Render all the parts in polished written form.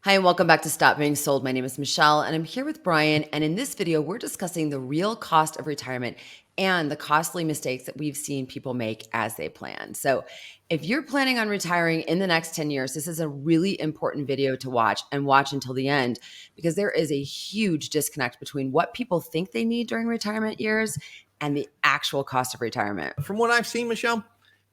Hi, and welcome back to Stop Being Sold. My name is Michelle, and I'm here with Brian. And in this video, we're discussing the real cost of retirement and the costly mistakes that we've seen people make as they plan. So, if you're planning on retiring in the next 10 years, this is a really important video to watch and watch until the end because there is a huge disconnect between what people think they need during retirement years and the actual cost of retirement. From what I've seen, Michelle,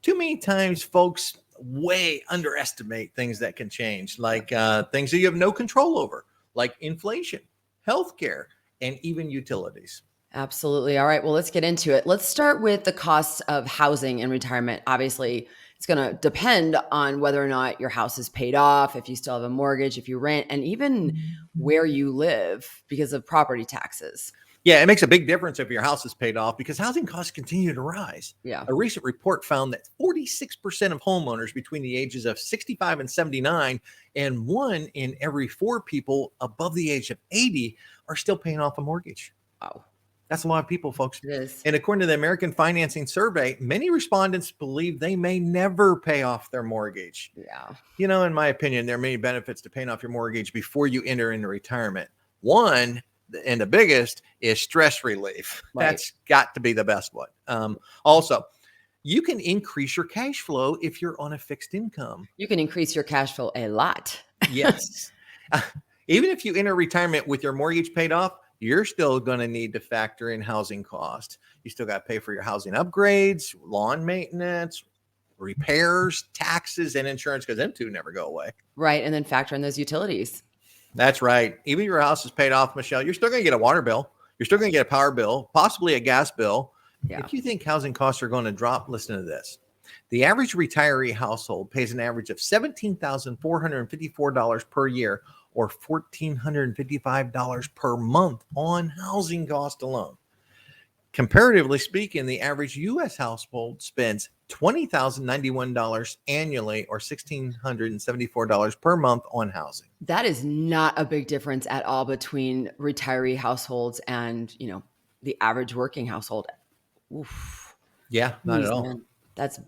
too many times folks way underestimate things that can change, like things that you have no control over, like inflation, healthcare, and even utilities. Absolutely. All right. Well, let's get into it. Let's start with the costs of housing in retirement. Obviously, it's going to depend on whether or not your house is paid off, if you still have a mortgage, if you rent, and even where you live because of property taxes. Yeah, it makes a big difference if your house is paid off because housing costs continue to rise. Yeah. A recent report found that 46% of homeowners between the ages of 65 and 79, and 1 in every 4 people above the age of 80 are still paying off a mortgage. Wow. That's a lot of people, folks. It is. And according to the American Financing Survey, many respondents believe they may never pay off their mortgage. Yeah. You know, in my opinion, there are many benefits to paying off your mortgage before you enter into retirement. One, and the biggest, is stress relief. Right. That's got to be the best one. Also, you can increase your cash flow if you're on a fixed income. You can increase your cash flow a lot. Yes. Even if you enter retirement with your mortgage paid off, you're still going to need to factor in housing cost. You still got to pay for your housing upgrades, lawn maintenance, repairs, taxes, and insurance, because them two never go away. Right. And then factor in those utilities. That's right. Even if your house is paid off, Michelle, you're still going to get a water bill. You're still going to get a power bill, possibly a gas bill. Yeah. If you think housing costs are going to drop, listen to this. The average retiree household pays an average of $17,454 per year, or $1,455 per month on housing cost alone. Comparatively speaking, the average U.S. household spends $20,091 annually, or $1,674 per month on housing. That is not a big difference at all between retiree households and, the average working household. Oof. Yeah, not Jeez, at all. man. That's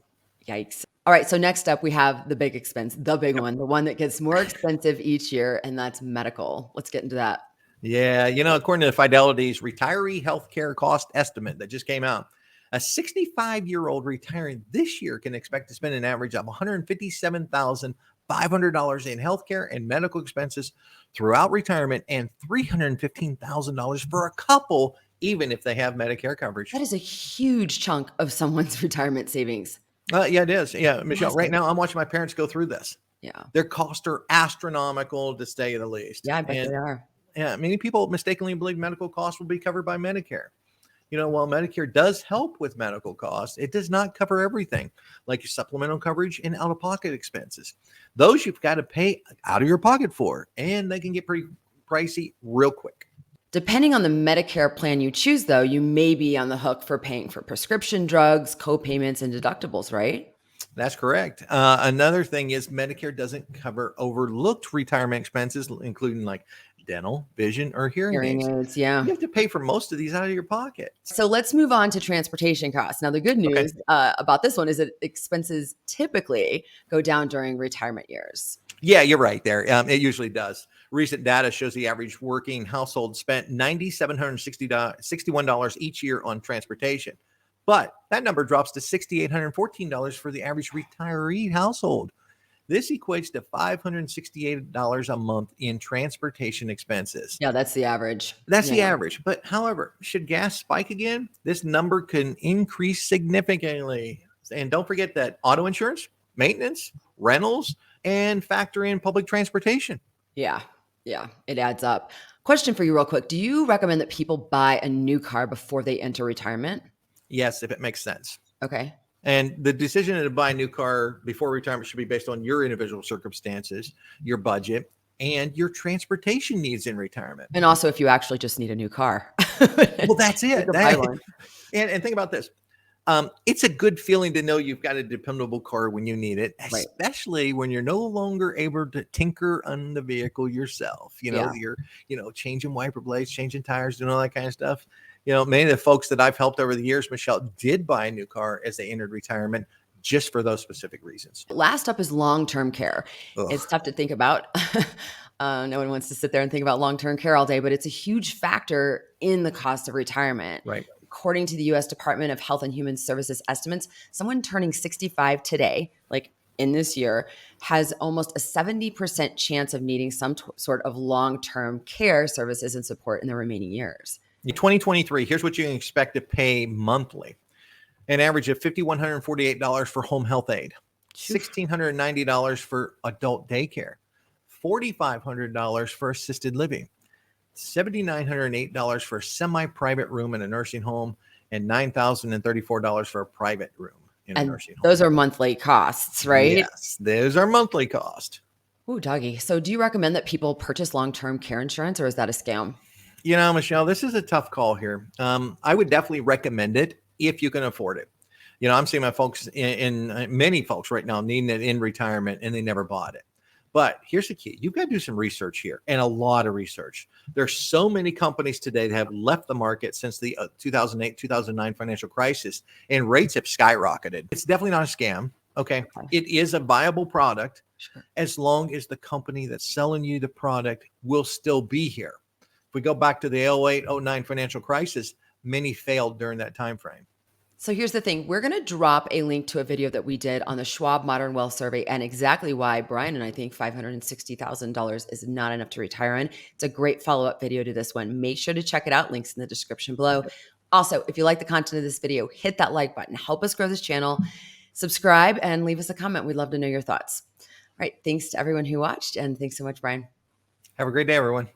yikes. All right. So next up, we have the big expense, the big one, the one that gets more expensive each year, and that's medical. Let's get into that. Yeah, according to Fidelity's retiree healthcare cost estimate that just came out, a 65-year-old retiring this year can expect to spend an average of $157,500 in healthcare and medical expenses throughout retirement, and $315,000 for a couple, even if they have Medicare coverage. That is a huge chunk of someone's retirement savings. Yeah, it is. Yeah, Michelle, Massive. right now I'm watching my parents go through this. Yeah. Their costs are astronomical, to say the least. Yeah, I bet they are. Yeah, many people mistakenly believe medical costs will be covered by Medicare. While Medicare does help with medical costs, it does not cover everything, like your supplemental coverage and out-of-pocket expenses. Those you've got to pay out of your pocket for, and they can get pretty pricey real quick. Depending on the Medicare plan you choose, though, you may be on the hook for paying for prescription drugs, co-payments, and deductibles, right? That's correct. Another thing is Medicare doesn't cover overlooked retirement expenses, including like dental, vision, or hearing aids. Yeah. You have to pay for most of these out of your pocket. So let's move on to transportation costs. Now, the good news about this one is that expenses typically go down during retirement years. Yeah, you're right there. It usually does. Recent data shows the average working household spent $9,761 each year on transportation. But that number drops to $6,814 for the average retiree household. This equates to $568 a month in transportation expenses. Yeah, that's the average. That's the average. But however, should gas spike again, this number can increase significantly. And don't forget that auto insurance, maintenance, rentals, and factor in public transportation. Yeah, it adds up. Question for you real quick. Do you recommend that people buy a new car before they enter retirement? Yes, if it makes sense. Okay. And the decision to buy a new car before retirement should be based on your individual circumstances, your budget, and your transportation needs in retirement. And also if you actually just need a new car. Well, that's it. And think about this. It's a good feeling to know you've got a dependable car when you need it, especially when you're no longer able to tinker on the vehicle yourself. You're, changing wiper blades, changing tires, doing all that kind of stuff. Many of the folks that I've helped over the years, Michelle, did buy a new car as they entered retirement just for those specific reasons. Last up is long-term care. Ugh. It's tough to think about. No one wants to sit there and think about long-term care all day, but it's a huge factor in the cost of retirement. Right. According to the US Department of Health and Human Services estimates, someone turning 65 today, like in this year, has almost a 70% chance of needing some sort of long-term care services and support in the remaining years. In 2023, here's what you can expect to pay monthly. An average of $5,148 for home health aid, $1,690 for adult daycare, $4,500 for assisted living, $7,908 for a semi-private room in a nursing home, and $9,034 for a private room in a nursing home. Those are monthly costs, right? Yes, those are monthly cost. Ooh, doggy. So do you recommend that people purchase long-term care insurance, or is that a scam? You know, Michelle, this is a tough call here. I would definitely recommend it if you can afford it. You know, I'm seeing my folks in many folks right now needing it in retirement and they never bought it. But here's the key. You've got to do some research here, and a lot of research. There's so many companies today that have left the market since the 2008, 2009 financial crisis, and rates have skyrocketed. It's definitely not a scam. Okay. It is a viable product as long as the company that's selling you the product will still be here. If we go back to the 08, 09 financial crisis, many failed during that time frame. So here's the thing. We're going to drop a link to a video that we did on the Schwab Modern Wealth Survey and exactly why Brian and I think $560,000 is not enough to retire in. It's a great follow-up video to this one. Make sure to check it out. Links in the description below. Also, if you like the content of this video, hit that like button. Help us grow this channel. Subscribe and leave us a comment. We'd love to know your thoughts. All right. Thanks to everyone who watched, and thanks so much, Brian. Have a great day, everyone.